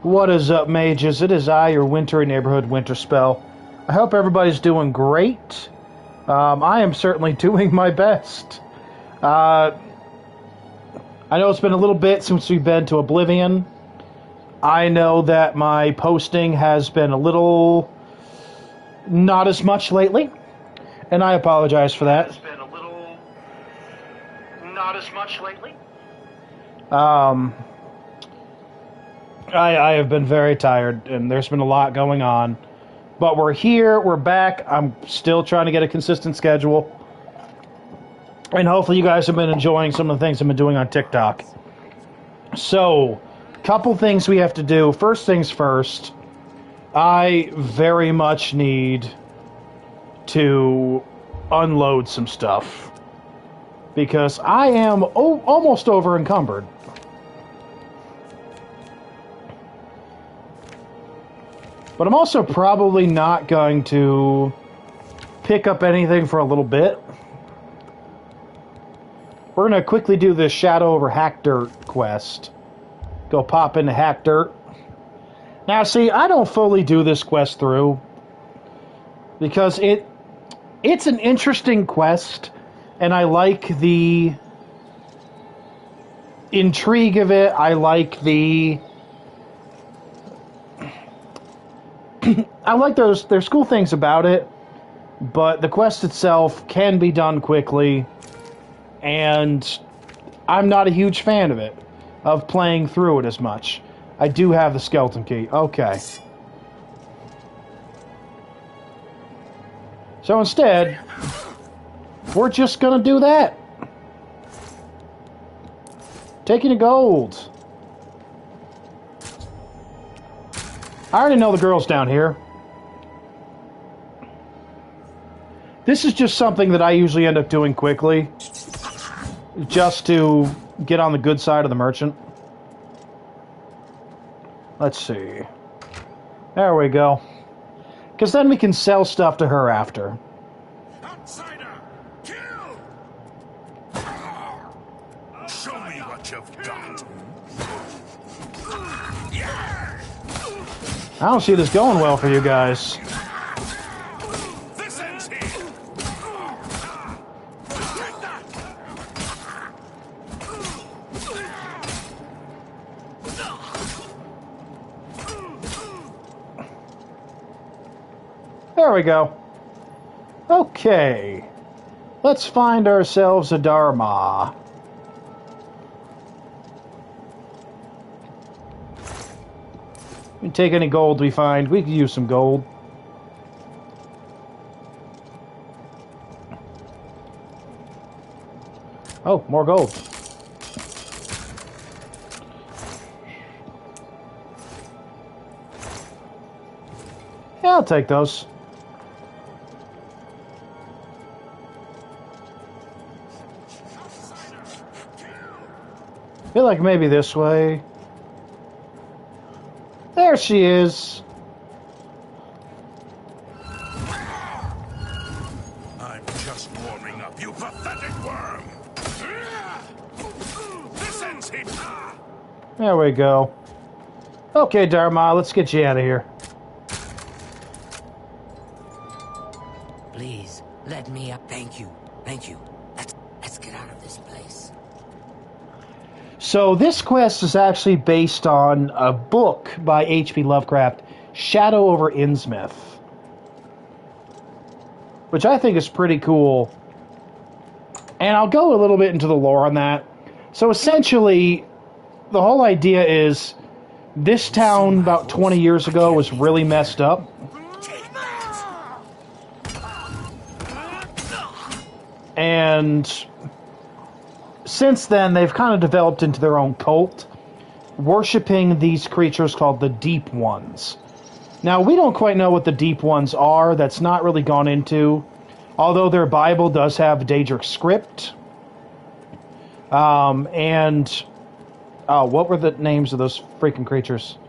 What is up, mages? It is I, your wintry neighborhood Winterspell. I hope everybody's doing great. I am certainly doing my best. I know it's been a little bit since we've been to Oblivion. I know that my posting has been a little not as much lately, and I apologize for that. It's been a little not as much lately. I have been very tired, and there's been a lot going on. But we're here, we're back. I'm still trying to get a consistent schedule. And hopefully you guys have been enjoying some of the things I've been doing on TikTok. So, couple things we have to do. First things first, I very much need to unload some stuff. Because I am almost over encumbered. But I'm also probably not going to pick up anything for a little bit. We're going to quickly do the Shadow over Hack Dirt quest. Go pop into Hack Dirt. Now, see, I don't fully do this quest through. Because it's an interesting quest. And I like the intrigue of it. I like the... I like there's cool things about it, but the quest itself can be done quickly, and I'm not a huge fan of it, of playing through it as much. I do have the skeleton key. Okay. So instead, we're just gonna do that. Taking a gold. I already know the girl's down here. This is just something that I usually end up doing quickly. Just to get on the good side of the merchant. Let's see. There we go. Because then we can sell stuff to her after. Outsider, kill! Show me what you've got. I don't see this going well for you guys. This ends here. There we go. Okay. Let's find ourselves a Dharma. We can take any gold we find. We could use some gold. Oh, more gold. Yeah, I'll take those. I feel like maybe this way. There she is. I'm just warming up, you pathetic worm. This ends here. There we go. Okay, Dharma, let's get you out of here. Please, let me up. Thank you. Thank you. Let's get out of this place. So this quest is actually based on a book by H.P. Lovecraft, Shadow over Innsmouth, which I think is pretty cool. And I'll go a little bit into the lore on that. So essentially, the whole idea is this town about 20 years ago was really messed up. And since then, they've kind of developed into their own cult, worshipping these creatures called the Deep Ones. Now, we don't quite know what the Deep Ones are. That's not really gone into, although their Bible does have Daedric script. What were the names of those freaking creatures?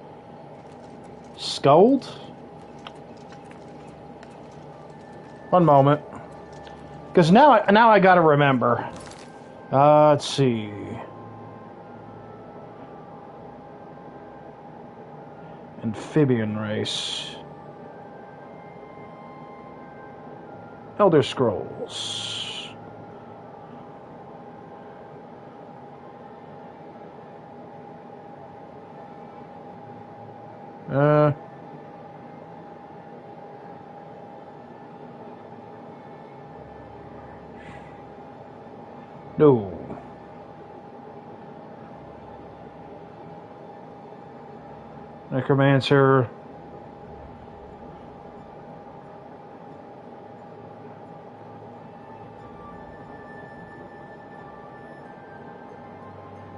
Scold? One moment. Because now I gotta remember. Let's see. Amphibian race. Elder Scrolls. No. Necromancer.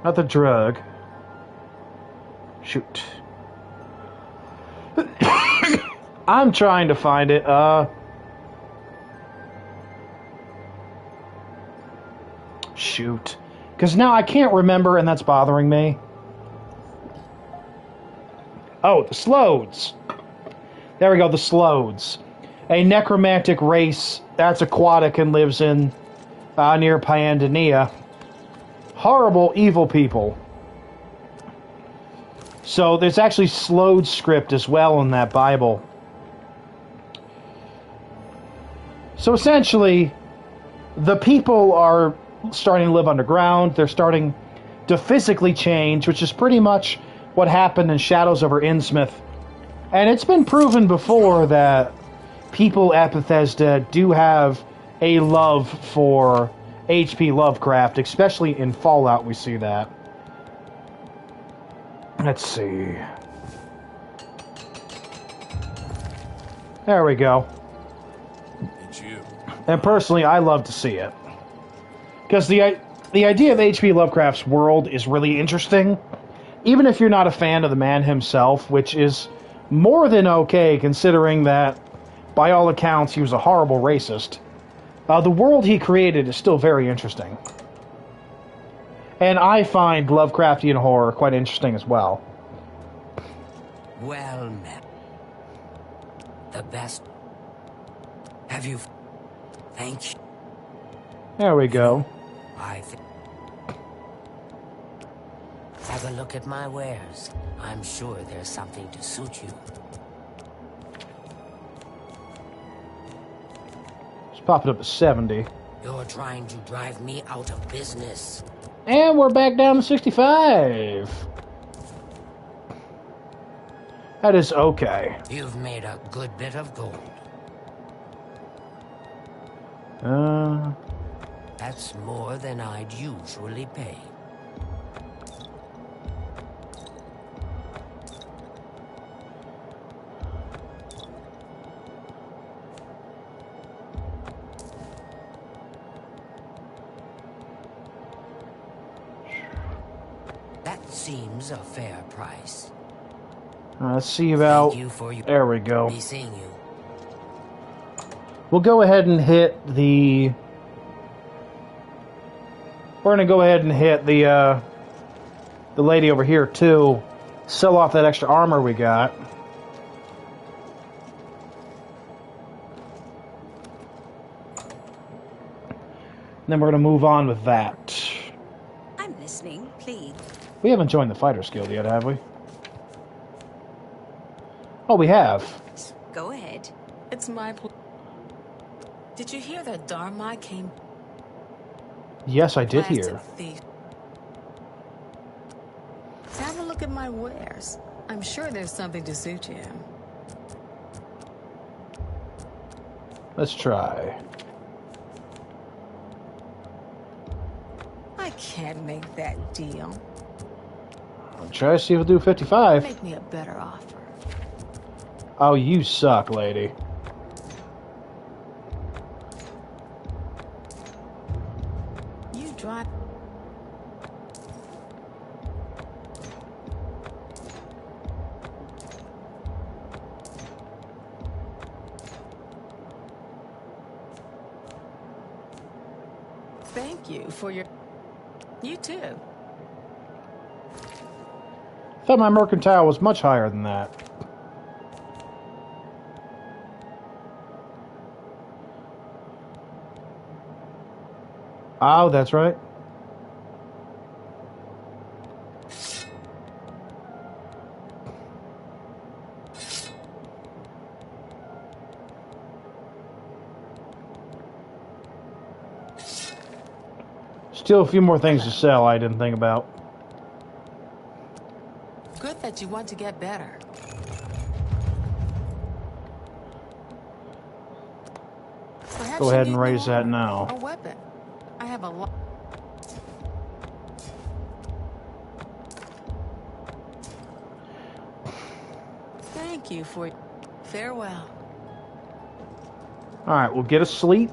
Not the drug. Shoot. I'm trying to find it. Shoot. Because now I can't remember, and that's bothering me. Oh, the Slodes. There we go, the Slodes. A necromantic race that's aquatic and lives in near Pyandonia. Horrible, evil people. So there's actually Slode script as well in that Bible. So essentially, the people are starting to live underground. They're starting to physically change, which is pretty much what happened in Shadows over Innsmouth. And it's been proven before that people at Bethesda do have a love for H.P. Lovecraft, especially in Fallout we see that. Let's see. There we go. It's you. And personally, I love to see it. Because the idea of H.P. Lovecraft's world is really interesting. Even if you're not a fan of the man himself, which is more than okay, considering that, by all accounts, he was a horrible racist. The world he created is still very interesting. And I find Lovecraftian horror quite interesting as well. Well met. The best. Have you... Thank you. There we go. I think... Have a look at my wares. I'm sure there's something to suit you. Let's pop it up to 70. You're trying to drive me out of business. And we're back down to 65. That is okay. You've made a good bit of gold. That's more than I'd usually pay. That seems a fair price. Let's see about... Thank you for your... There we go. Be seeing you. We'll go ahead and hit the... We're going to go ahead and hit the lady over here, too. Sell off that extra armor we got. And then we're going to move on with that. I'm listening, please. We haven't joined the Fighters Guild yet, have we? Oh, we have. Go ahead. It's my Did you hear that Dharma came? Yes, I did Blasted hear. thief. Have a look at my wares. I'm sure there's something to suit you. Let's try. I can't make that deal. I'll try to see if we'll do 55. Make me a better offer. Oh, you suck, lady. You drive. Thank you for your... You too. I thought my mercantile was much higher than that. Oh, that's right. still a few more things to sell I didn't think about. Good that you want to get better. Perhaps Go ahead you and need raise new that armor now. or weapon. I have a lot. Thank you for farewell. Alright, we'll get a sleep.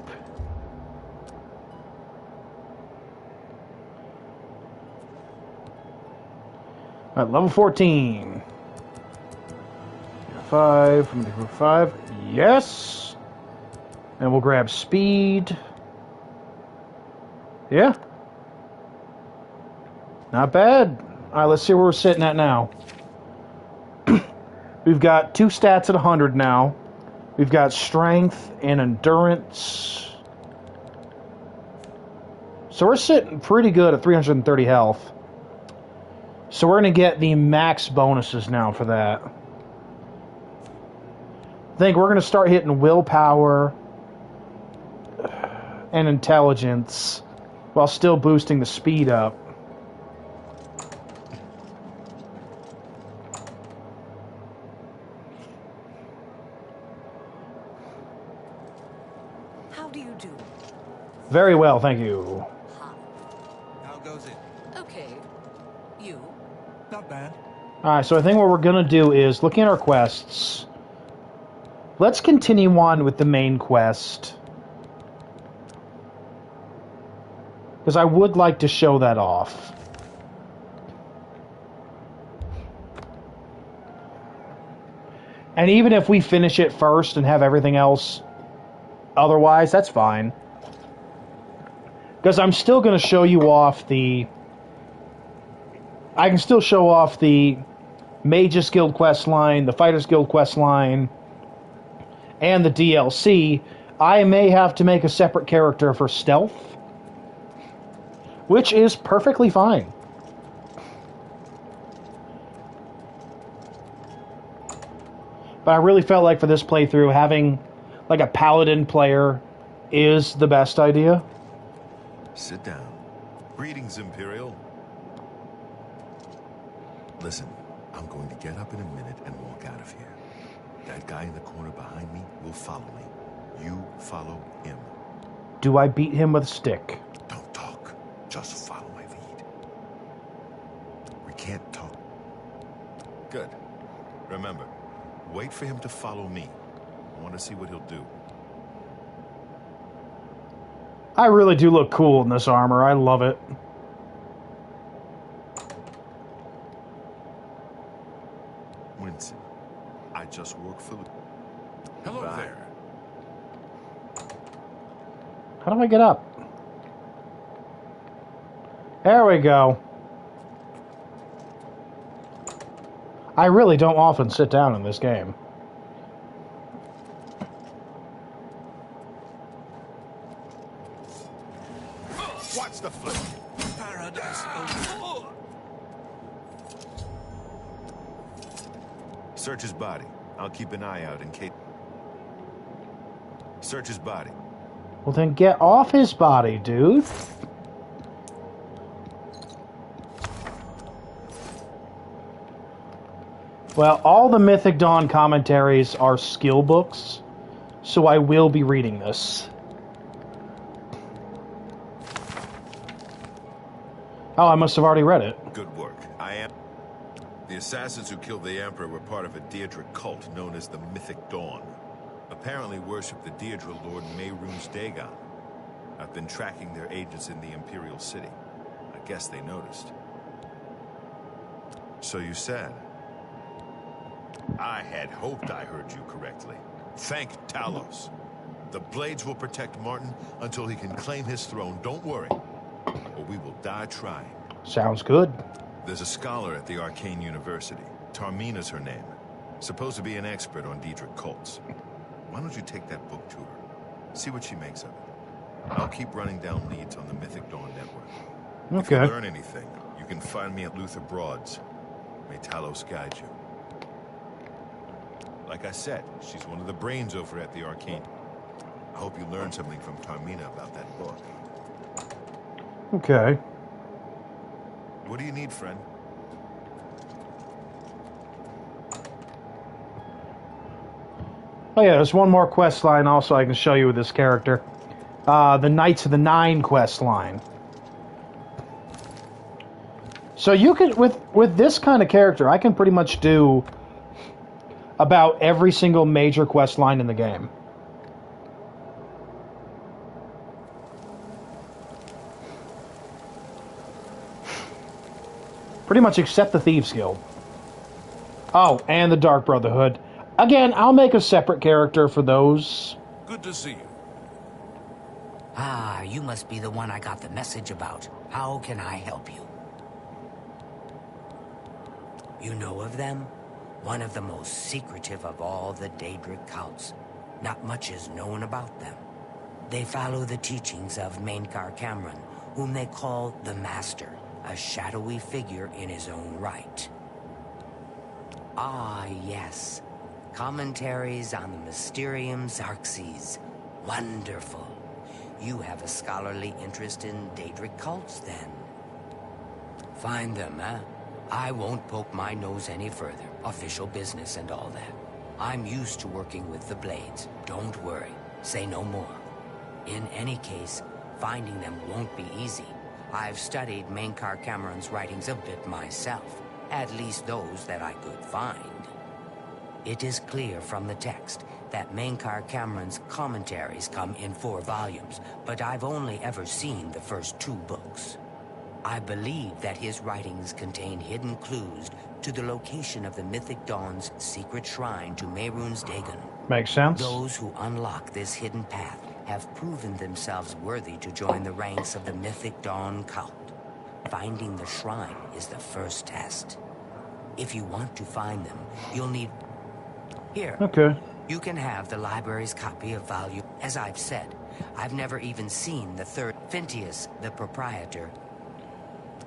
Alright, level 14. 5, I'm gonna go 5. Yes! And we'll grab speed. Yeah. Not bad. Alright, let's see where we're sitting at now. We've got 2 stats at 100 now. We've got strength and endurance. So we're sitting pretty good at 330 health. So we're going to get the max bonuses now for that. I think we're going to start hitting willpower and intelligence while still boosting the speed up. How do you do? Very well, thank you. How goes it? Okay. You? Not bad. Alright, so I think what we're going to do is, looking at our quests, let's continue on with the main quest. Because I would like to show that off. And even if we finish it first and have everything else otherwise, that's fine. Because I'm still going to show you off the... I can still show off the Mage's Guild quest line, the Fighters Guild quest line, and the DLC. I may have to make a separate character for stealth, which is perfectly fine. But I really felt like for this playthrough, having like a paladin player is the best idea. Sit down. Greetings, Imperial. Listen, I'm going to get up in a minute and walk out of here. That guy in the corner behind me will follow me. You follow him. Do I beat him with a stick? Don't talk. Just follow my lead. We can't talk. Good. Remember, wait for him to follow me. I want to see what he'll do. I really do look cool in this armor. I love it. Winston, I just work for the... Hello Bye. there. How do I get up? There we go. I really don't often sit down in this game. Watch the flip. Paradise. Search his body. I'll keep an eye out in case... Search his body. Well, then get off his body, dude. Well, all the Mythic Dawn commentaries are skill books, so I will be reading this. Oh, I must have already read it. Good work. I am... The assassins who killed the Emperor were part of a Deirdre cult known as the Mythic Dawn. Apparently worship the Deirdre Lord Mehrunes Dagon. I've been tracking their agents in the Imperial City. I guess they noticed. So you said... I had hoped I heard you correctly. Thank Talos. The Blades will protect Martin until he can claim his throne. Don't worry, or we will die trying. Sounds good. There's a scholar at the Arcane University. Tarmina's her name. Supposed to be an expert on Deirdre cults. Why don't you take that book to her? See what she makes of it. I'll keep running down leads on the Mythic Dawn network. If you Okay. learn anything, you can find me at Luther Broad's. May Talos guide you. Like I said, she's one of the brains over at the Arcane. I hope you learned something from Tarmina about that book. Okay. What do you need, friend? Oh yeah, there's one more quest line also I can show you with this character. The Knights of the Nine quest line. So you can, with this kind of character, I can pretty much do about every single major quest line in the game. Pretty much except the Thieves Guild. Oh, and the Dark Brotherhood. Again, I'll make a separate character for those. Good to see you. Ah, you must be the one I got the message about. How can I help you? You know of them? One of the most secretive of all the Daedric cults. Not much is known about them. They follow the teachings of Mainkar Cameron, whom they call the Master, a shadowy figure in his own right. Ah, yes. Commentaries on the Mysterium Xarxes. Wonderful. You have a scholarly interest in Daedric cults, then? Find them, huh? I won't poke my nose any further. Official business and all that. I'm used to working with the Blades. Don't worry. Say no more. In any case, finding them won't be easy. I've studied Mainkar Cameron's writings a bit myself. At least those that I could find. It is clear from the text that Mainkar Cameron's commentaries come in 4 volumes, but I've only ever seen the first 2 books. I believe that his writings contain hidden clues to the location of the Mythic Dawn's secret shrine to Mehrunes Dagon. Makes sense. Those who unlock this hidden path have proven themselves worthy to join the ranks of the Mythic Dawn cult. Finding the shrine is the first test. If you want to find them, you'll need... Here. Okay. You can have the library's copy of volume. As I've said, I've never even seen the third. Phintius, the proprietor.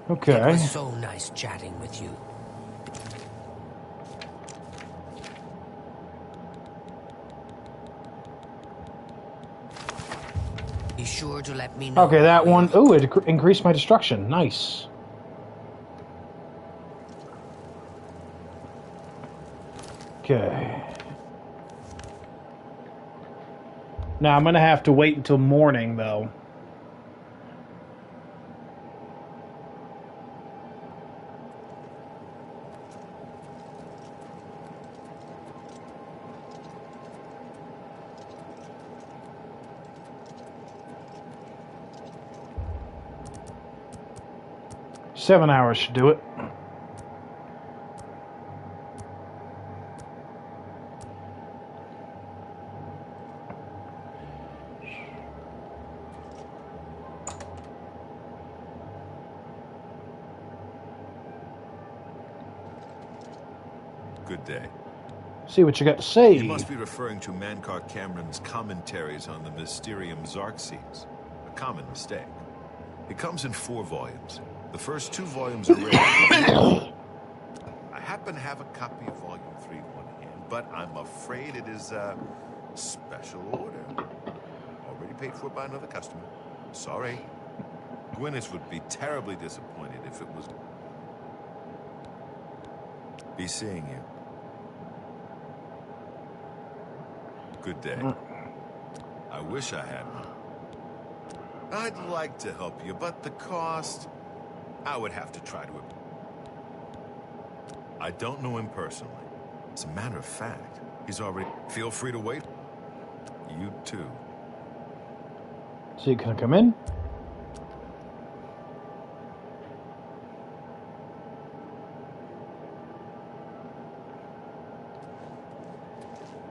Okay. It was so nice chatting with you. Be sure to let me know. Okay, that one. Ooh, it increased my destruction. Nice. Okay. Now I'm gonna have to wait until morning, though. Seven hours should do it. Good day. See what you got to say. You must be referring to Mainkar Cameron's commentaries on the Mysterium Xarxes. A common mistake. It comes in 4 volumes. The first 2 volumes are rare. I happen to have a copy of Volume 3 in one hand, but I'm afraid it is a special order. Already paid for by another customer. Sorry. Gwyneth would be terribly disappointed if it was... Be seeing you. Good day. I wish I had one. I'd like to help you, but the cost... I would have to try to... I don't know him personally. As a matter of fact, he's already... Feel free to wait. You too. So you can come in.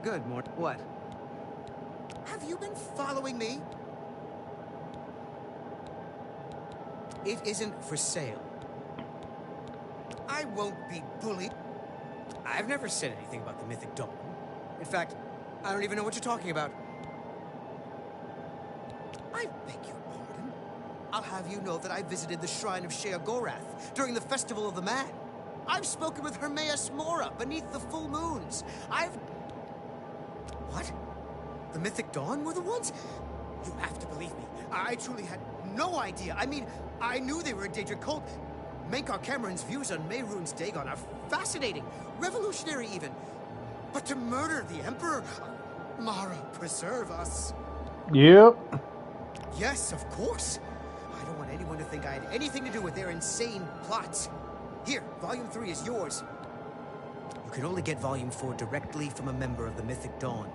Good morning. What? Have you been following me? It isn't for sale. I won't be bullied. I've never said anything about the Mythic Dawn. In fact, I don't even know what you're talking about. I beg your pardon. I'll have you know that I visited the shrine of Sheogorath during the Festival of the Man. I've spoken with Hermaeus Mora beneath the full moons. What? The Mythic Dawn were the ones? You have to believe me. I truly had... No idea. I mean, I knew they were a Daedric cult. Mankar Cameron's views on Mehrunes Dagon are fascinating, revolutionary even. But to murder the Emperor? Mara, preserve us. Yep. Yes, of course. I don't want anyone to think I had anything to do with their insane plots. Here, Volume 3 is yours. You can only get Volume 4 directly from a member of the Mythic Dawn.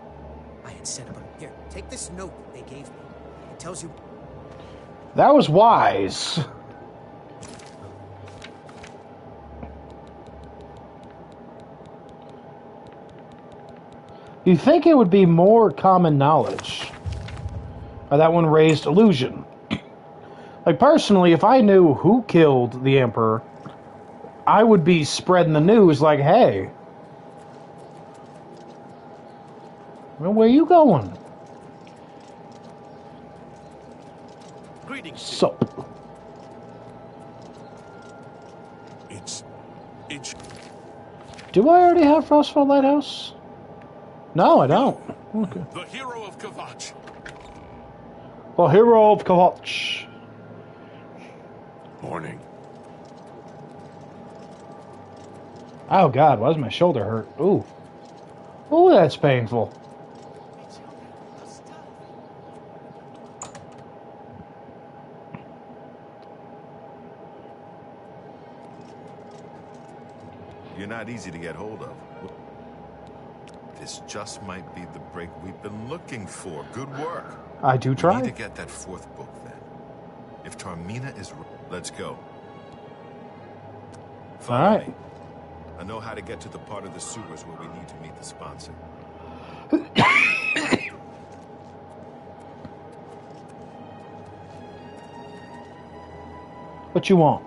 I had set up a... Here, take this note they gave me. It tells you... That was wise. You'd think it would be more common knowledge. That one raised illusion. Like, personally, if I knew who killed the Emperor, I would be spreading the news like, hey, well, where you going? Greetings. So, It's... do I already have Frostfall Lighthouse? No, I don't. Okay. the hero of Kavach. Well, Hero of Kavach. Morning. Oh, God, why does my shoulder hurt? Ooh. Ooh, that's painful. You're not easy to get hold of. This just might be the break we've been looking for. Good work. I do We try. need to get that fourth book then. If Tarmina is... Let's go. Follow Alright. me. I know how to get to the part of the sewers where we need to meet the sponsor. What you want?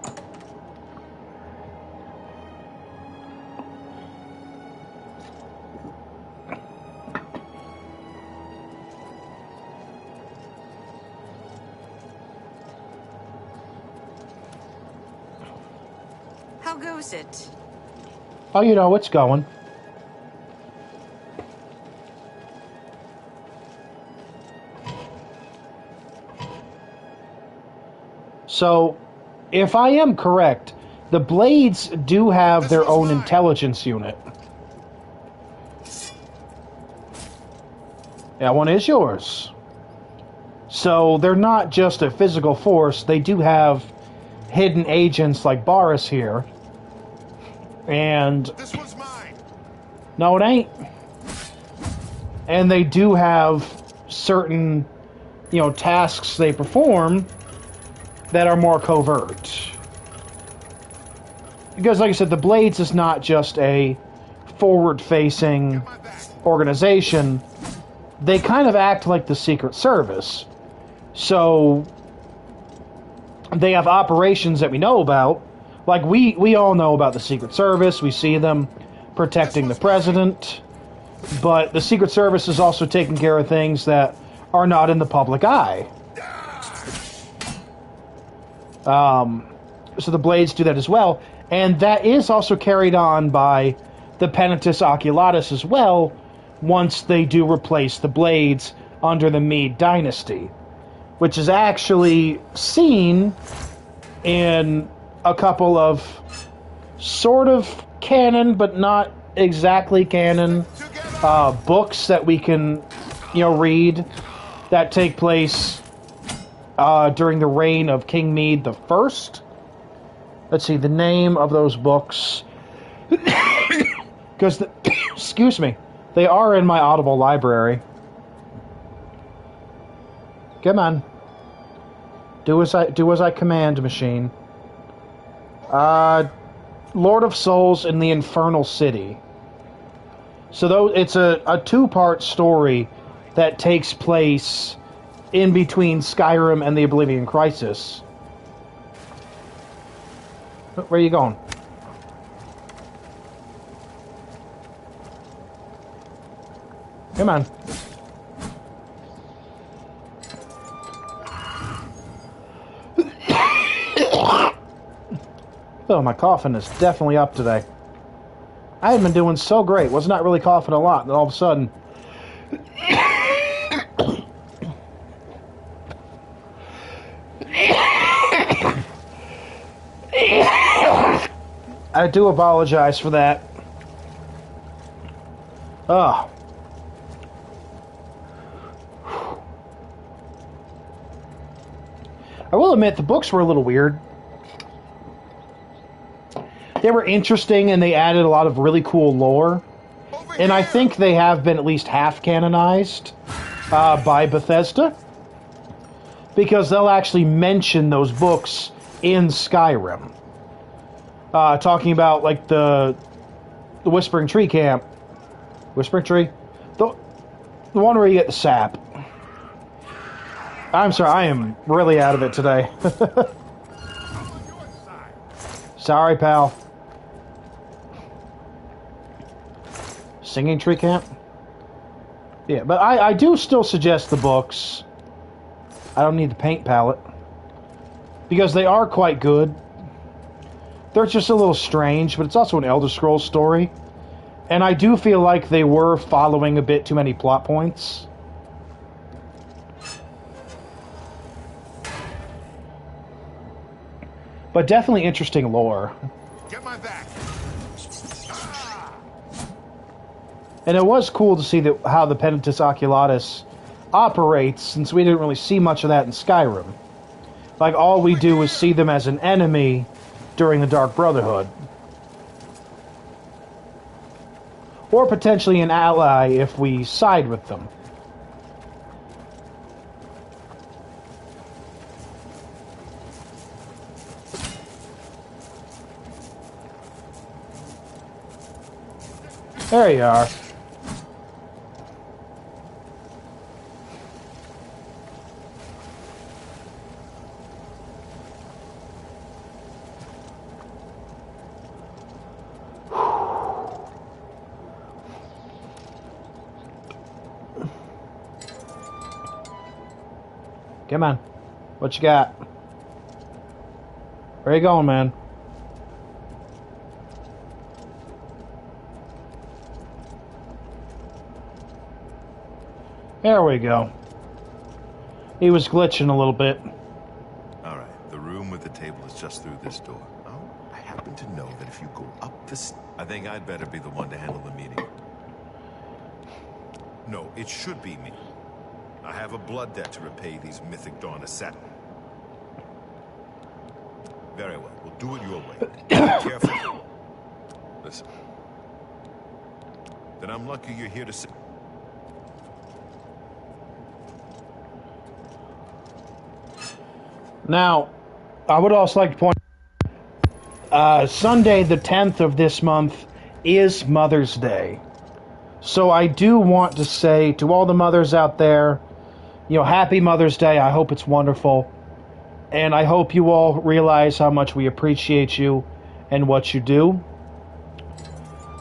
How goes it? Oh, you know, it's going. So, if I am correct, the Blades do have their own intelligence unit. That one is yours. So, they're not just a physical force, they do have hidden agents like Boris here. And... This one's mine. no, it ain't. And they do have certain, you know, tasks they perform that are more covert. Because, like I said, the Blades is not just a forward-facing organization. They kind of act like the Secret Service. So, they have operations that we know about. Like, we all know about the Secret Service. We see them protecting the president. But the Secret Service is also taking care of things that are not in the public eye. So the Blades do that as well. And that is also carried on by the Penitus Oculatus as well, once they do replace the Blades under the Mede Dynasty. Which is actually seen in a couple of sort of canon, but not exactly canon, books that we can, you know, read that take place during the reign of King Mede the First. Let's see, the name of those books. Because, excuse me, they are in my Audible library. Come on. Do as I command, machine. Lord of Souls in the Infernal City. So though it's a two-part story that takes place in between Skyrim and the Oblivion Crisis. Where are you going? Come on. Oh, my coughing is definitely up today. I had been doing so great. Was not really coughing a lot, and all of a sudden... I do apologize for that. Oh. I will admit, the books were a little weird. They were interesting, and they added a lot of really cool lore. And I think they have been at least half canonized by Bethesda. Because they'll actually mention those books in Skyrim. Talking about, like, the Whispering Tree camp. Whispering Tree? The one where you get the sap. I'm sorry, I am really out of it today. Sorry, pal. Singing Tree Camp? Yeah, but I do still suggest the books. I don't need the paint palette. Because they are quite good. They're just a little strange, but it's also an Elder Scrolls story. And I do feel like they were following a bit too many plot points. But definitely interesting lore. Get my back. And it was cool to see how the Penitus Oculatus operates, since we didn't really see much of that in Skyrim. Like, all we do is see them as an enemy during the Dark Brotherhood. Or potentially an ally if we side with them. There you are. Come on. What you got? Where you going, man? There we go. He was glitching a little bit. All right, the room with the table is just through this door. Oh, I happen to know that if you go up this... I think I'd better be the one to handle the meeting. No, it should be me. I have a blood debt to repay these Mythic Dawn assassins. Very well, we'll do it your way. Be careful. Listen. Then I'm lucky you're here to see... Now, I would also like to point Sunday the 10th of this month is Mother's Day. So I do want to say to all the mothers out there, you know, happy Mother's Day. I hope it's wonderful. And I hope you all realize how much we appreciate you and what you do.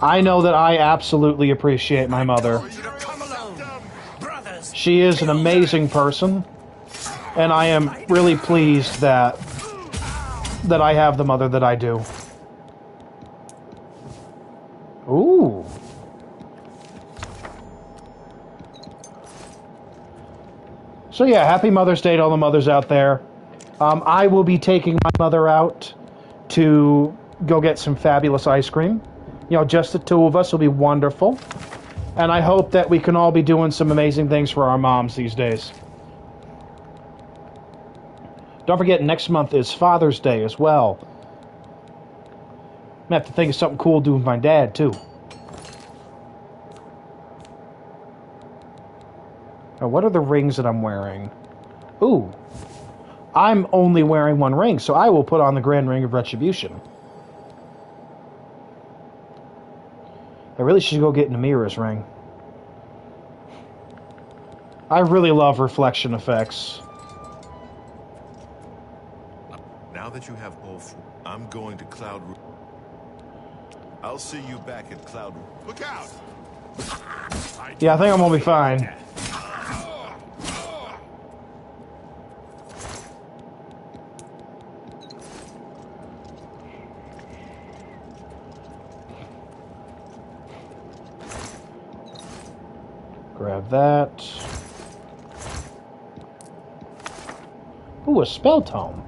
I know that I absolutely appreciate my mother. She is an amazing person. And I am really pleased that I have the mother that I do. Ooh. So yeah, happy Mother's Day to all the mothers out there. I will be taking my mother out to go get some fabulous ice cream. You know, just the two of us will be wonderful. And I hope that we can all be doing some amazing things for our moms these days. Don't forget, next month is Father's Day as well. I'm going to have to think of something cool to do with my dad, too. Now, what are the rings that I'm wearing? Ooh. I'm only wearing one ring, so I will put on the Grand Ring of Retribution. I really should go get Namira's ring. I really love reflection effects. Now that you have all four, I'm going to Cloud... I'll see you back at Cloud... Look out! Yeah, I think I'm gonna be fine. Grab that. Ooh, a spell tome.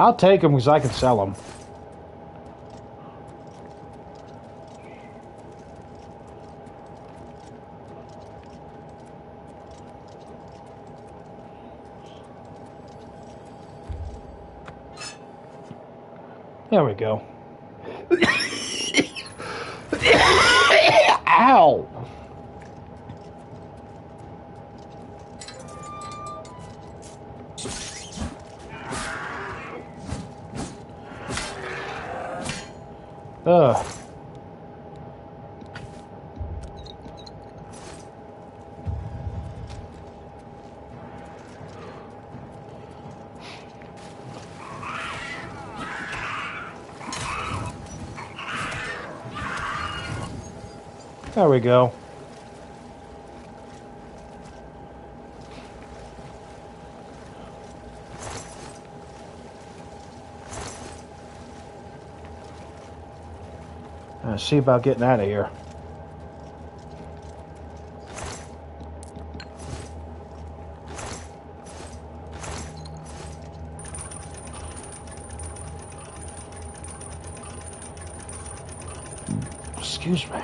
I'll take them because I can sell them. There we go. Ow! Ugh. There we go. See about getting out of here. Excuse me.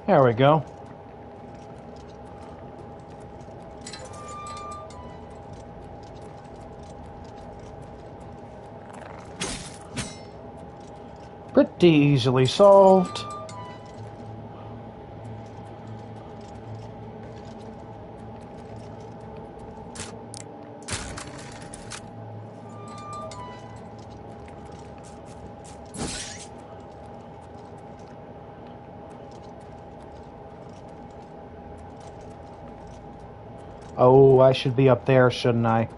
There we go. Pretty easily solved. Oh, I should be up there, shouldn't I?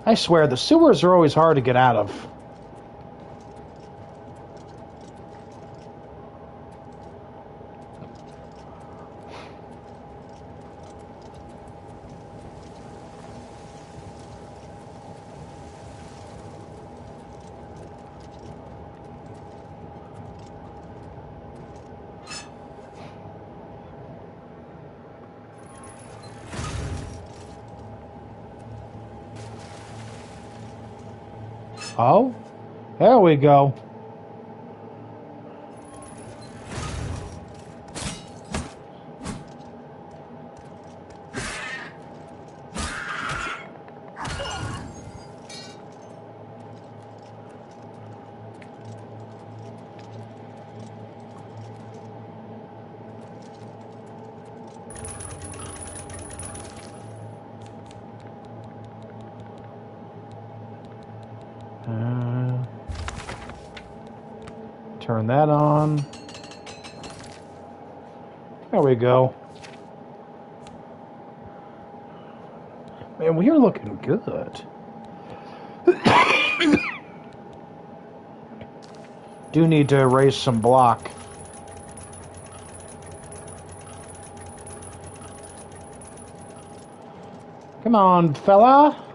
I swear, the sewers are always hard to get out of. Oh, there we go. Turn that on. There we go. Man, we are looking good. Do need to erase some block. Come on, fella.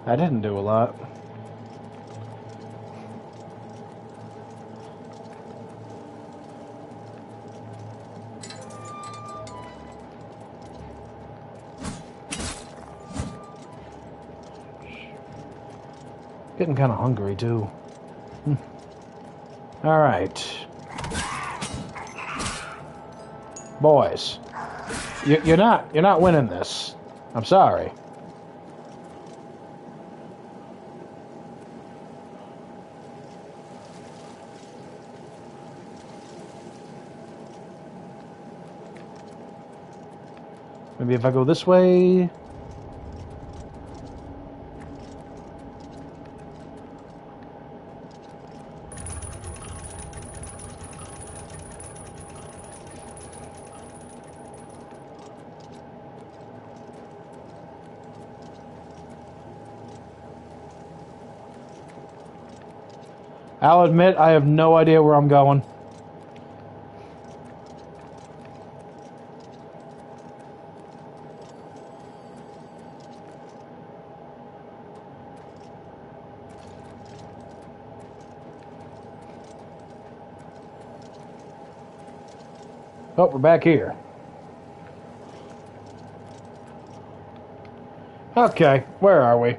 I didn't do a lot. Getting kind of hungry too. All right, boys. You're not winning this. I'm sorry. Maybe if I go this way. I'll admit I have no idea where I'm going. Oh, we're back here. Okay, where are we?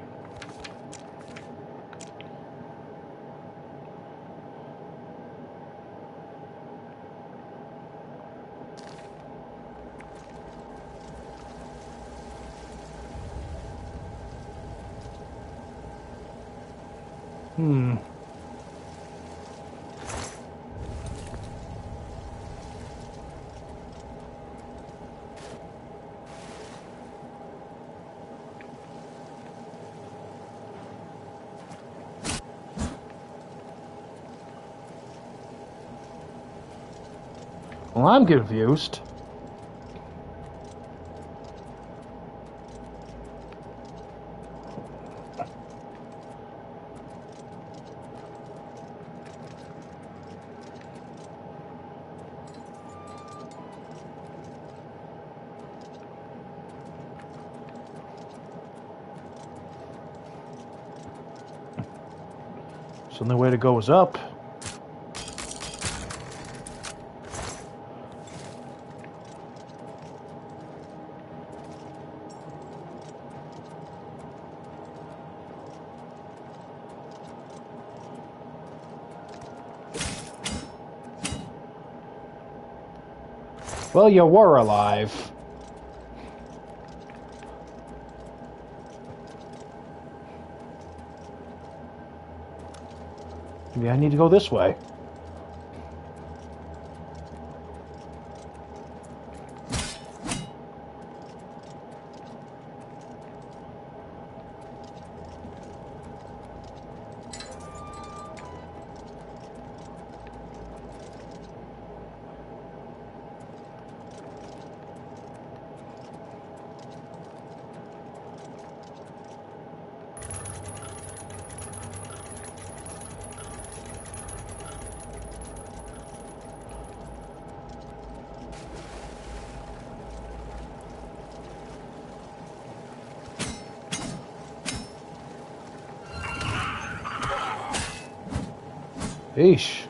Well, I'm confused. So the way to go is up. Well, you were alive. Maybe I need to go this way. Eesh.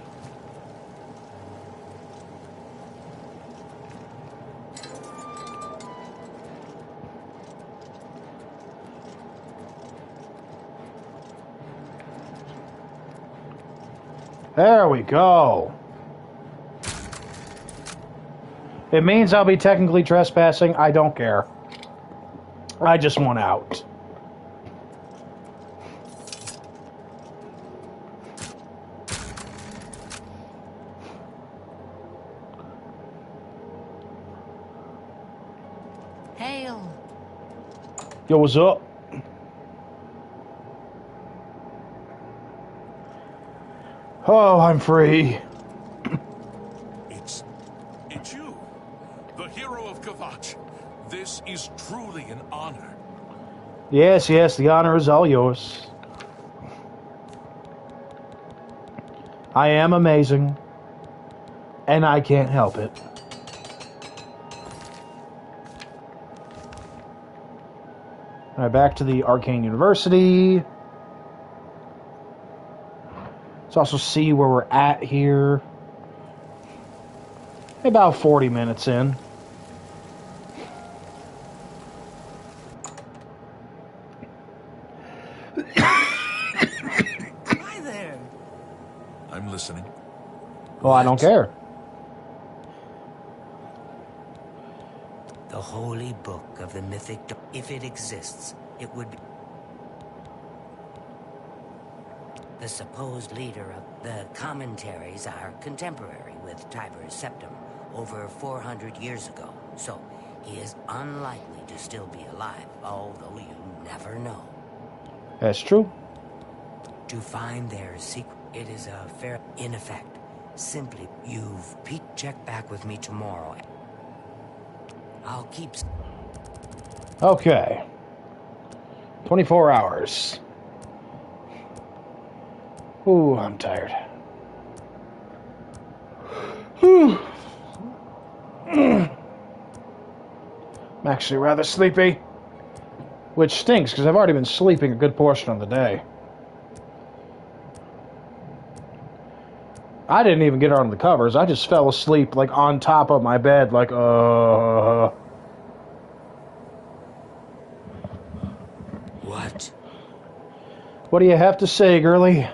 There we go. It means I'll be technically trespassing. I don't care. I just want out. Hail. Yo, what's up? Oh, I'm free. It's you, the hero of Kvatch. This is truly an honor. Yes, yes, the honor is all yours. I am amazing, and I can't help it. All right, back to the Arcane University. Let's also see where we're at here. About 40 minutes in. Hi there. I'm listening. Well, I don't care. The holy book of the mythic... If it exists, it would be... The supposed leader of the commentaries are contemporary with Tiber's Septim over 400 years ago, so he is unlikely to still be alive, although you never know. That's true. To find their secret, it is a fair... In effect, simply, check back with me tomorrow. I'll keep... Okay. 24 hours. Ooh, I'm tired. I'm actually rather sleepy. Which stinks, because I've already been sleeping a good portion of the day. I didn't even get her under the covers. I just fell asleep, like, on top of my bed, like, What? What do you have to say, girlie?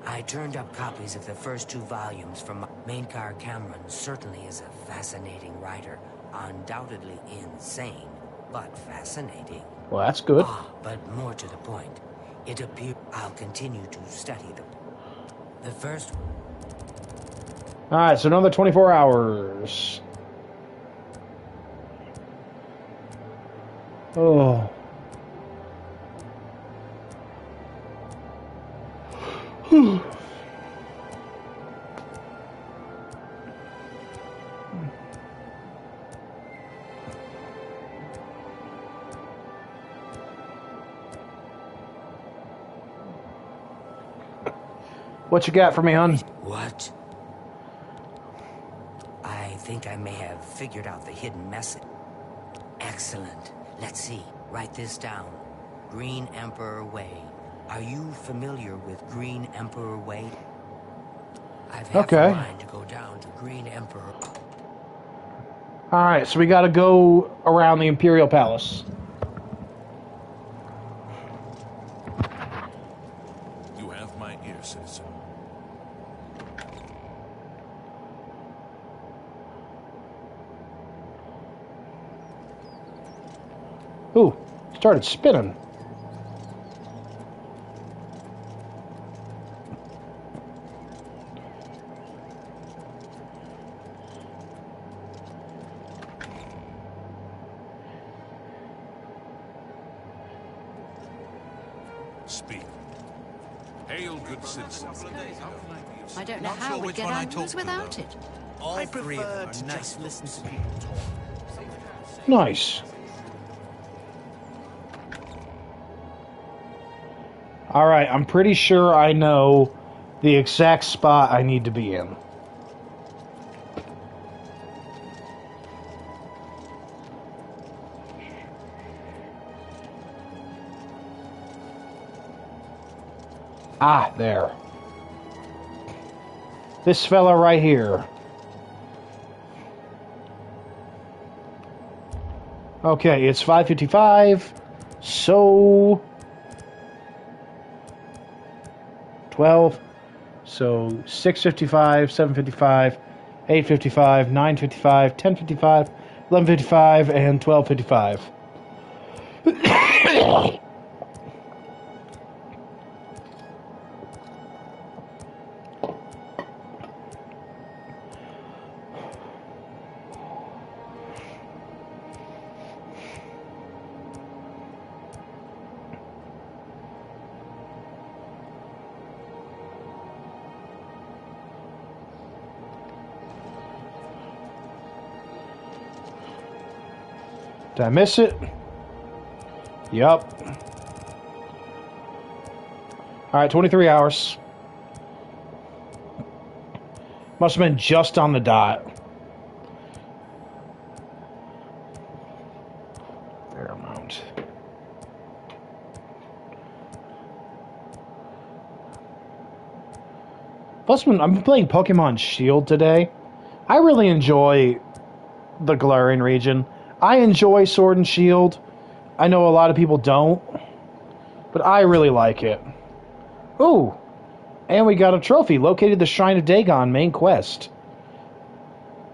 I turned up copies of the first 2 volumes from my main car. Cameron certainly is a fascinating writer. Undoubtedly insane, but fascinating. Well, that's good. But more to the point, it appears I'll continue to study them. The first... Alright, so another 24 hours. Oh. What you got for me, hon? What? I think I may have figured out the hidden message. Excellent. Let's see. Write this down. Green Emperor Way. Are you familiar with Green Emperor Way? I've half a mind to go down to Green Emperor. Alright, so we gotta go around the Imperial Palace. You have my ear, citizen. Ooh, started spinning. Speak. Hail, good citizens. I don't know how we get our news without it. All 3 of them are nice. Listen to people talk. Nice. Alright, I'm pretty sure I know the exact spot I need to be in. Ah, there. This fella right here. Okay, it's 5:55, so 12, so 6:55, 7:55, 8:55, 9:55, 10:55, 11:55, and 12:55. Did I miss it? Yup. Alright, 23 hours. Must have been just on the dot. Fair amount. Plus, I've been playing Pokemon Shield today. I really enjoy the Galarian region. I enjoy Sword and Shield. I know a lot of people don't, but I really like it. Ooh, and we got a trophy. Located the Shrine of Dagon main quest.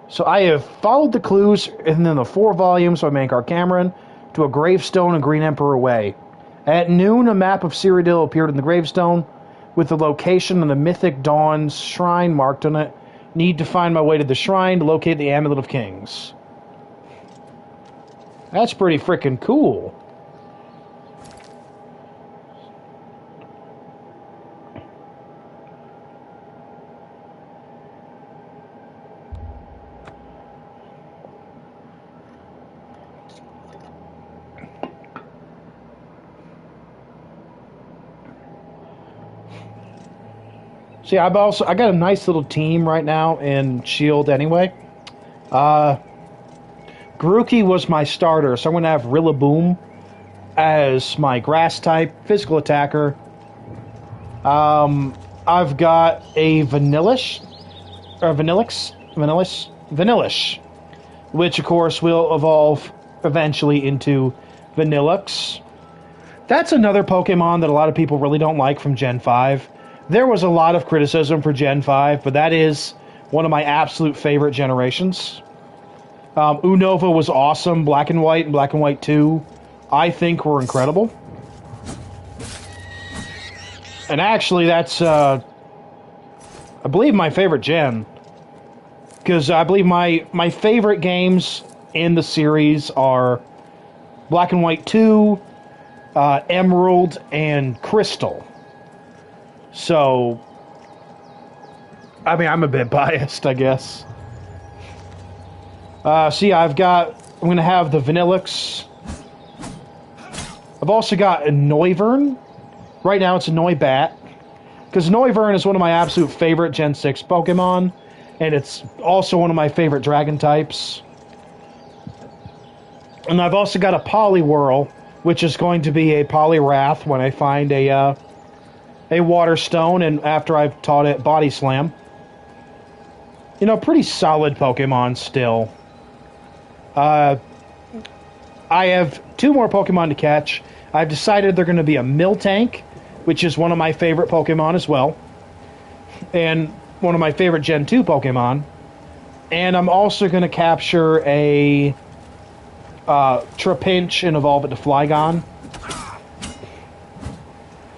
So I have followed the clues in the 4 volumes of Mankar Cameron to a gravestone in Green Emperor Way. At noon, a map of Cyrodiil appeared in the gravestone with the location of the Mythic Dawn's shrine marked on it. Need to find my way to the shrine to locate the Amulet of Kings. That's pretty freaking cool. See, I got a nice little team right now in Shield anyway. Grookey was my starter, so I'm going to have Rillaboom as my grass type, physical attacker. I've got a Vanillish Vanillish, which of course will evolve eventually into Vanillux. That's another Pokemon that a lot of people really don't like from Gen 5. There was a lot of criticism for Gen 5, but that is one of my absolute favorite generations. Unova was awesome. Black and White and Black and White 2, I think, were incredible. And actually, that's, I believe, my favorite gen. Because I believe my favorite games in the series are Black and White 2, Emerald, and Crystal. So, I mean, I'm a bit biased, I guess. So yeah, I'm going to have the Vanillux. I've also got a Noivern. Right now it's a Noibat. Because Noivern is one of my absolute favorite Gen 6 Pokemon. And it's also one of my favorite dragon types. And I've also got a Poliwhirl, which is going to be a Poliwrath when I find a Water Stone and after I've taught it Body Slam. You know, pretty solid Pokemon still. I have 2 more Pokemon to catch. I've decided they're going to be a Miltank, which is one of my favorite Pokemon as well. And one of my favorite Gen 2 Pokemon. And I'm also going to capture a Trapinch and evolve it to Flygon.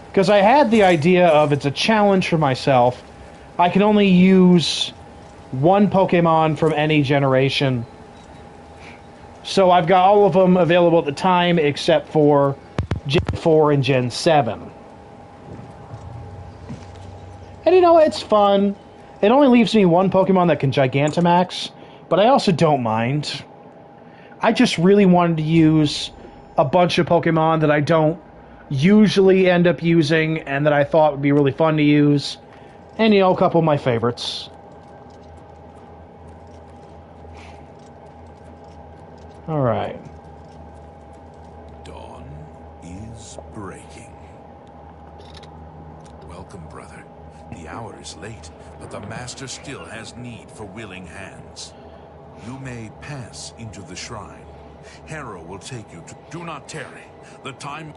Because I had the idea of it's a challenge for myself. I can only use one Pokemon from any generation. So I've got all of them available at the time except for Gen 4 and Gen 7. And you know, it's fun. It only leaves me one Pokemon that can Gigantamax, but I also don't mind. I just really wanted to use a bunch of Pokemon that I don't usually end up using and that I thought would be really fun to use. And, you know, a couple of my favorites. Alright. Dawn is breaking. Welcome, brother. The hour is late, but the Master still has need for willing hands. You may pass into the shrine. Harrow will take you to... Do not tarry. The time...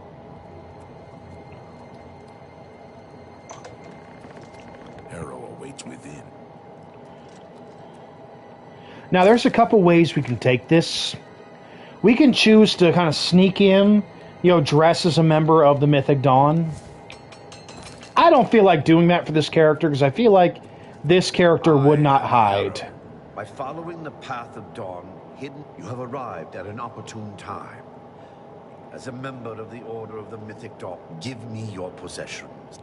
Harrow awaits within. Now, there's a couple ways we can take this. We can choose to kind of sneak in, you know, dress as a member of the Mythic Dawn. I don't feel like doing that for this character, because I feel like this character would not hide. By following the path of dawn, hidden, you have arrived at an opportune time. As a member of the Order of the Mythic Dawn, give me your possessions.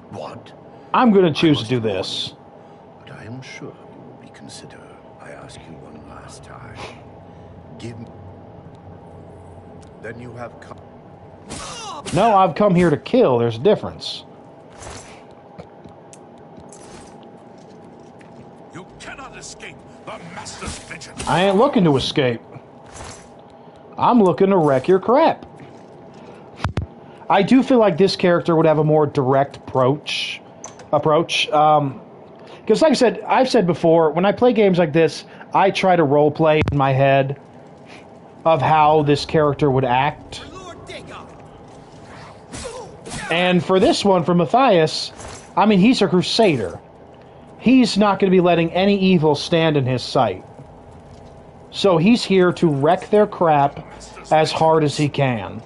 What? I'm going to choose to do this. But I am sure you will reconsider. I ask you one last time. Give me... Then you have come... No, I've come here to kill. There's a difference. You cannot escape the Master's vengeance. I ain't looking to escape. I'm looking to wreck your crap. I do feel like this character would have a more direct approach. Because like I said, I've said before, when I play games like this, I try to roleplay in my head of how this character would act. And for this one, for Matthias, I mean, he's a crusader. He's not going to be letting any evil stand in his sight. So he's here to wreck their crap as hard as he can.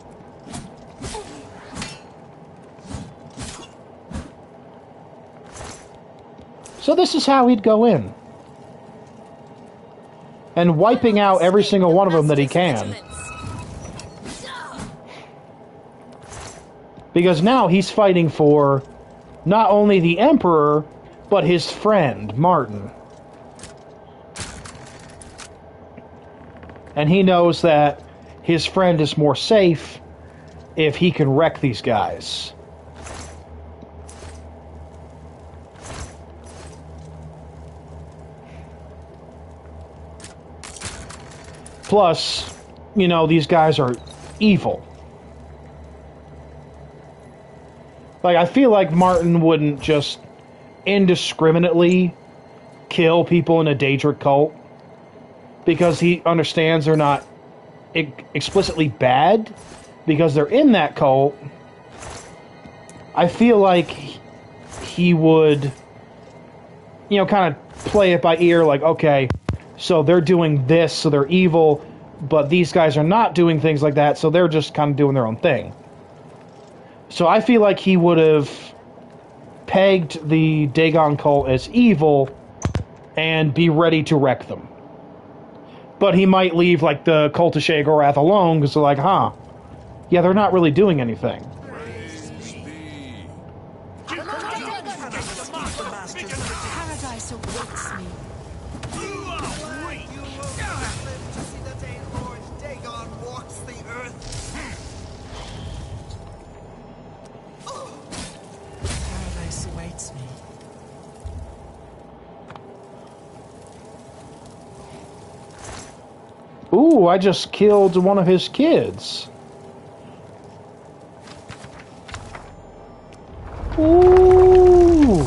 So this is how he'd go in. And wiping out every single one of them that he can. Because now he's fighting for not only the Emperor, but his friend, Martin. And he knows that his friend is more safe if he can wreck these guys. Plus, you know, these guys are evil. Like, I feel like Martin wouldn't just indiscriminately kill people in a Daedric cult because he understands they're not explicitly bad because they're in that cult. I feel like he would, you know, kind of play it by ear, like, okay, so they're doing this, so they're evil, but these guys are not doing things like that, so they're just kind of doing their own thing. So I feel like he would have pegged the Dagon cult as evil and be ready to wreck them. But he might leave, like, the cult of Sheogorath alone, because they're like, huh, yeah, they're not really doing anything. Paradise awaits me. Dagon walks the earth. Paradise awaits me. Ooh, I just killed one of his kids. Ooh.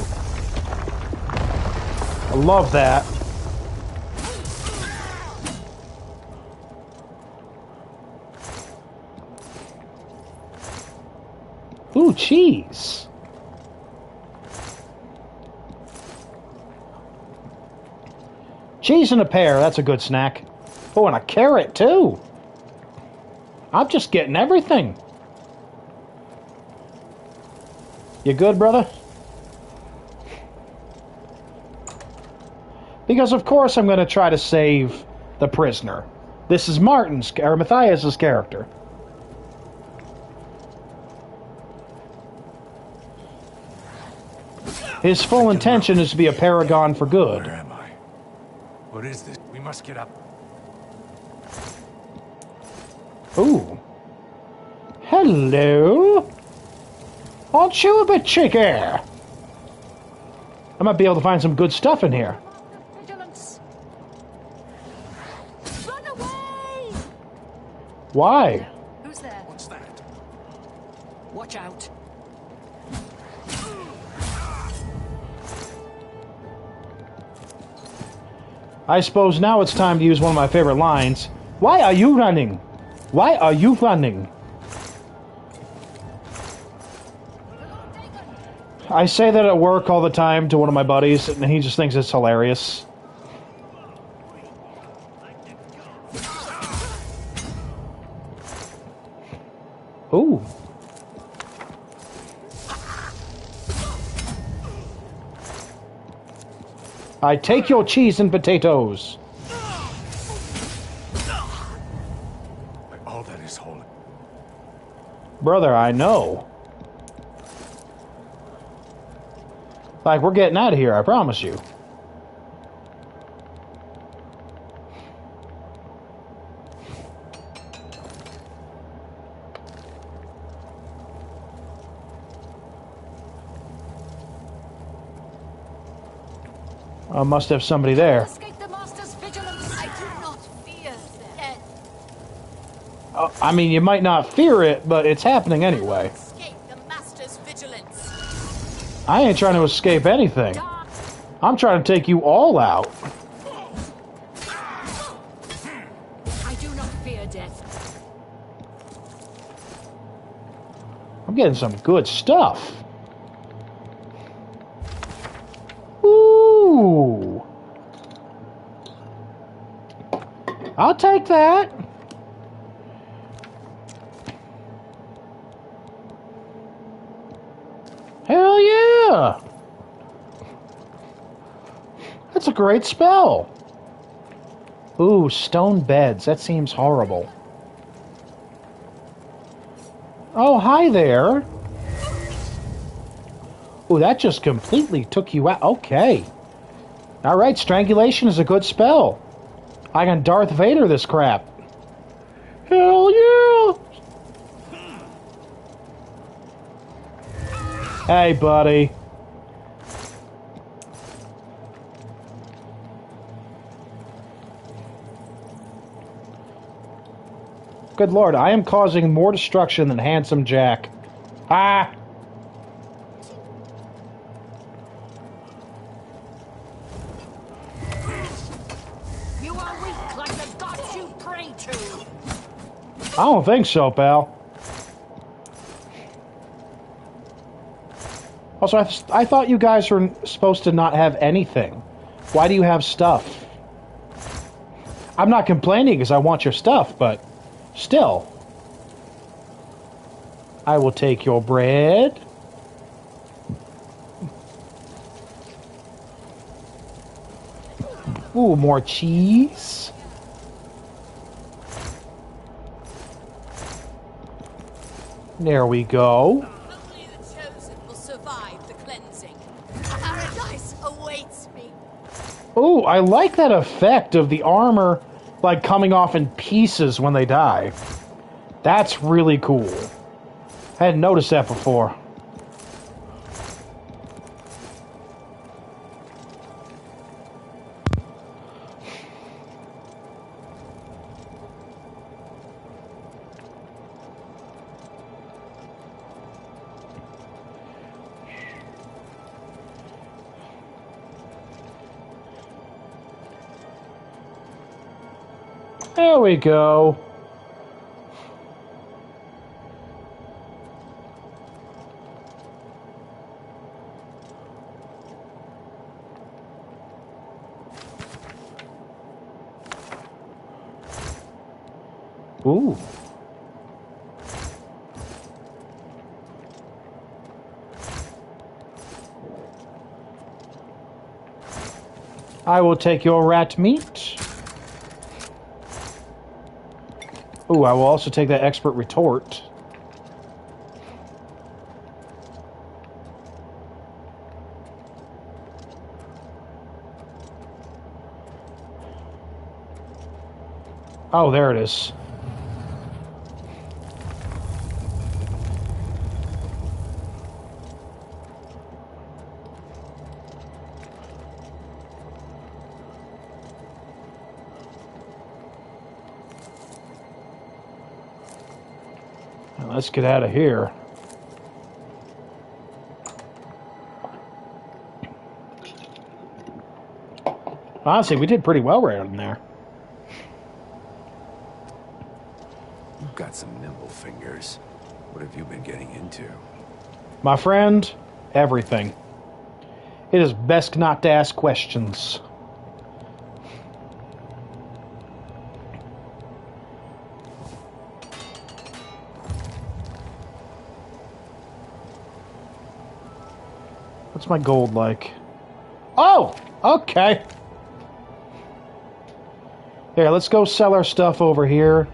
I love that. Ooh, cheese. Cheese and a pear, that's a good snack. Oh, and a carrot, too. I'm just getting everything. You good, brother? Because, of course, I'm going to try to save the prisoner. This is Martin's, or Matthias's character. His full intention is to be a paragon for good. Where am I? What is this? We must get up. Ooh. Hello? Aren't you a bit cheeky? I might be able to find some good stuff in here. Vigilance. Run away! Why? Who's there? What's that? Watch out. I suppose now it's time to use one of my favorite lines. Why are you running? Why are you running? I say that at work all the time to one of my buddies, and he just thinks it's hilarious. Ooh. I take your cheese and potatoes. By all that is holy. Brother, I know. Like, we're getting out of here, I promise you. I must have somebody there. Escape the master's vigilance. I do not fear death. I mean, you might not fear it, but it's happening anyway. Escape the master's vigilance. I ain't trying to escape anything. I'm trying to take you all out. I do not fear death. I'm getting some good stuff. Ooh. I'll take that. Hell yeah. That's a great spell. Ooh, stone beds. That seems horrible. Oh, hi there. Ooh, that just completely took you out. Okay. Alright, strangulation is a good spell. I can Darth Vader this crap. Hell yeah! Hey, buddy. Good lord, I am causing more destruction than Handsome Jack. Ah! are weak like the gods you pray to. I don't think so, pal. Also, I thought you guys were supposed to not have anything. Why do you have stuff? I'm not complaining because I want your stuff, but still. I will take your bread. Ooh, more cheese. There we go. Only the chosen will survive the cleansing. Paradise awaits me. Ooh, I like that effect of the armor like coming off in pieces when they die. That's really cool. I hadn't noticed that before. There we go. Ooh. I will take your rat meat. Ooh, I will also take that expert retort. Oh, there it is. Let's get out of here. Honestly, we did pretty well right in there. You've got some nimble fingers. What have you been getting into? My friend, everything. It is best not to ask questions. What's my gold like? Oh! Okay. Here, let's go sell our stuff over here.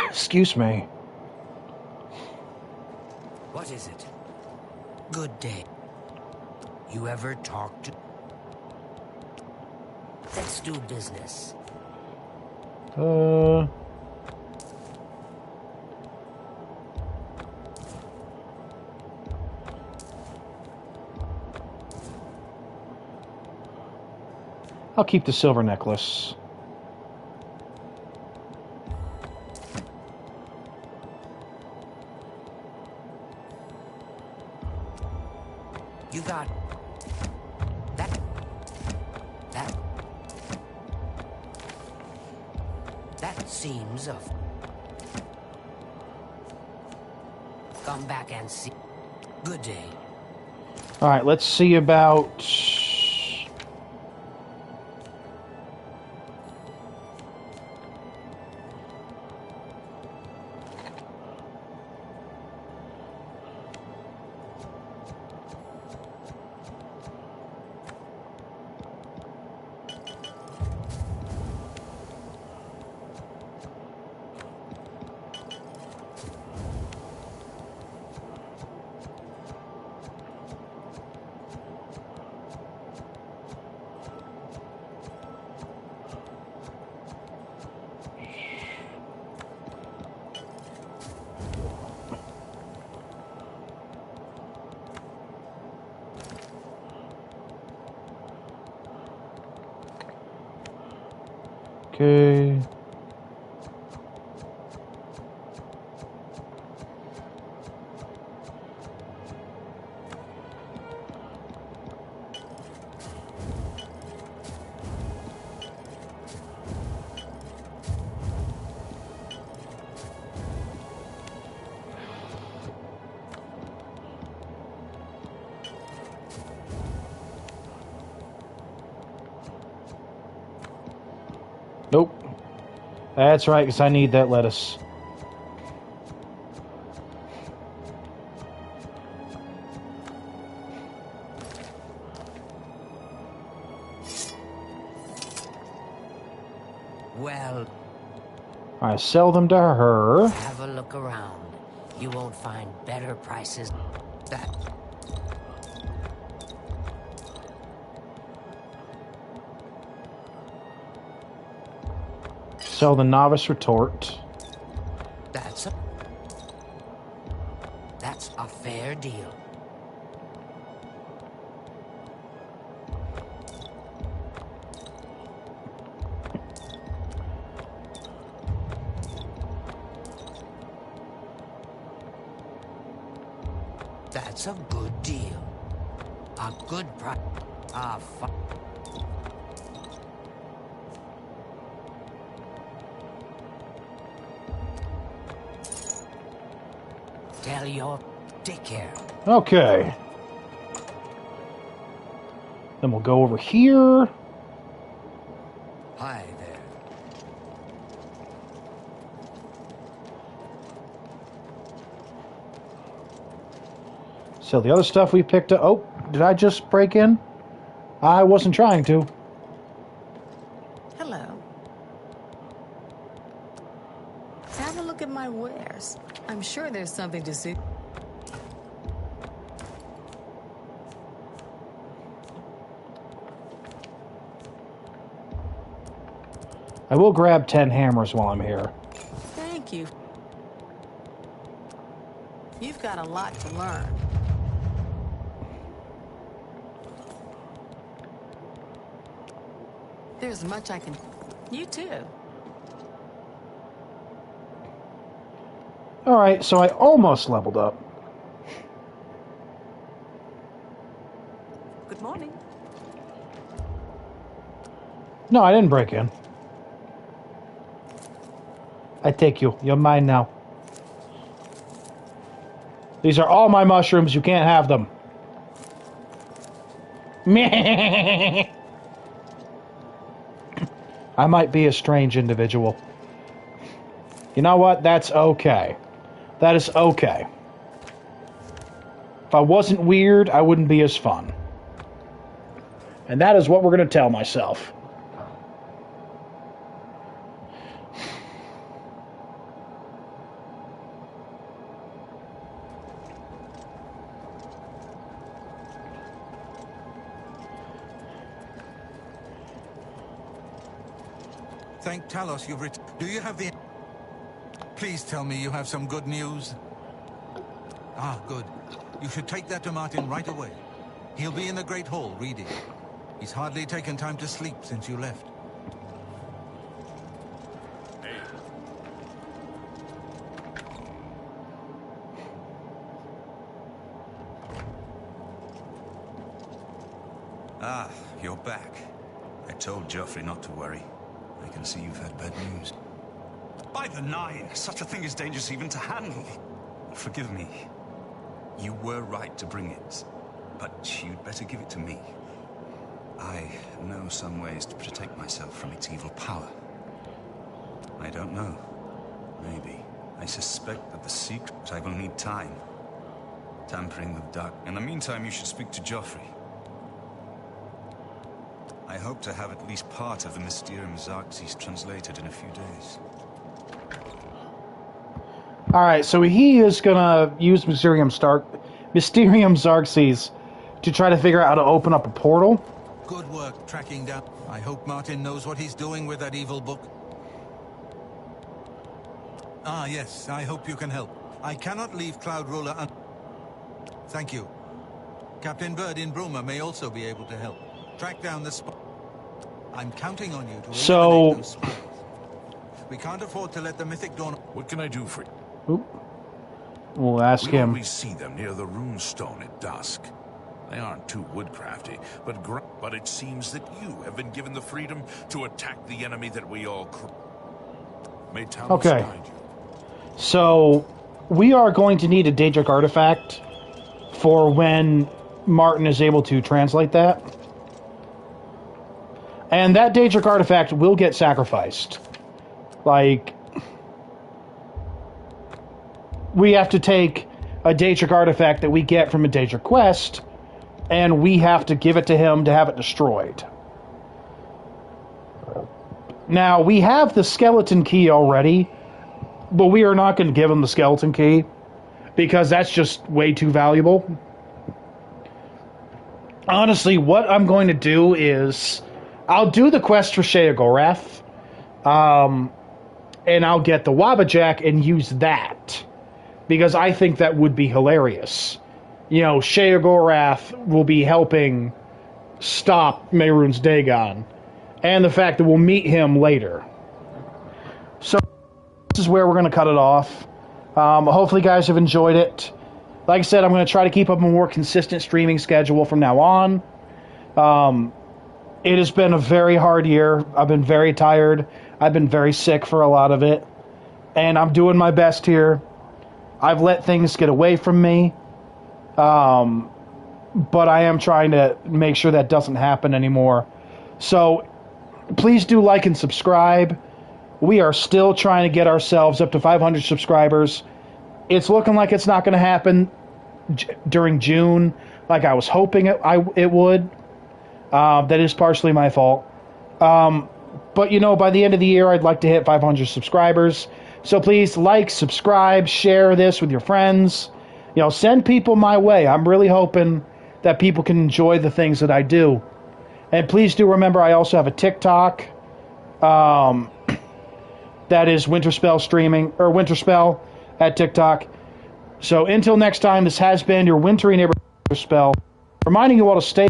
Excuse me. What is it? Good day. You ever talk to... Let's do business. I'll keep the silver necklace. You got... That seems of... Come back and see. Good day. Alright, let's see about... Okay. Nope. That's right, because I need that lettuce. Well, I sell them to her. have a look around. You won't find better prices. That Sell the novice retort. that's a fair deal. That's a good deal. A good price. Tell your take care. Okay. Then we'll go over here. Hi there. Sell the other stuff we picked up. Oh, did I just break in? I wasn't trying to. Hello. Let's have a look at my wares. I'm sure there's something to suit. I will grab 10 hammers while I'm here. Thank you. You've got a lot to learn. There's much I can... You too. Alright, so I almost leveled up. Good morning. No, I didn't break in. I take you. You're mine now. These are all my mushrooms. You can't have them. Meh. I might be a strange individual. You know what? That's okay. That is okay. If I wasn't weird, I wouldn't be as fun. And that is what we're going to tell myself. Thank Talos you've written. Do you have the... Please tell me you have some good news. Ah, good. You should take that to Martin right away. He'll be in the Great Hall reading. He's hardly taken time to sleep since you left. Ah, you're back. I told Joffrey not to worry. I can see you've had bad news. By the Nine, such a thing is dangerous even to handle. Forgive me. You were right to bring it, but you'd better give it to me. I know some ways to protect myself from its evil power. I don't know. Maybe. I suspect that the secret I will need time. Tampering with dark. In the meantime, you should speak to Joffrey. I hope to have at least part of the Mysterium Xerxes translated in a few days. Alright, so he is gonna use Mysterium Xerxes to try to figure out how to open up a portal. Good work tracking down. I hope Martin knows what he's doing with that evil book. Ah, yes, I hope you can help. I cannot leave Cloud Ruler un... Thank you. Captain Bird in Bruma may also be able to help. Track down the spot. I'm counting on you to eliminate those spies. We can't afford to let the Mythic Dawn... What can I do for you? Oop. We'll ask We him. always see them near the runestone at dusk. They aren't too woodcrafty, but it seems that you have been given the freedom to attack the enemy that we all... May Talos Okay. guide you. So, we are going to need a Daedric artifact for when Martin is able to translate that. And that Daedric artifact will get sacrificed. Like, we have to take a Daedric artifact that we get from a Daedric quest, and we have to give it to him to have it destroyed. Now, we have the skeleton key already, but we are not going to give him the skeleton key, because that's just way too valuable. Honestly, what I'm going to do is, I'll do the quest for Sheogorath, and I'll get the Wabajack and use that, because I think that would be hilarious. You know, Sheogorath will be helping stop Mehrunes Dagon, and the fact that we'll meet him later. So, this is where we're going to cut it off. Hopefully you guys have enjoyed it. Like I said, I'm going to try to keep up a more consistent streaming schedule from now on. It has been a very hard year. I've been very tired. I've been very sick for a lot of it. And I'm doing my best here. I've let things get away from me. But I am trying to make sure that doesn't happen anymore. So, please do like and subscribe. We are still trying to get ourselves up to 500 subscribers. It's looking like it's not going to happen during June like I was hoping it would. That is partially my fault. But, you know, by the end of the year, I'd like to hit 500 subscribers. So please like, subscribe, share this with your friends. You know, send people my way. I'm really hoping that people can enjoy the things that I do. And please do remember, I also have a TikTok. That is Winterspell streaming, or Winterspell at TikTok. So until next time, this has been your Wintry Neighbor Winterspell, reminding you all to stay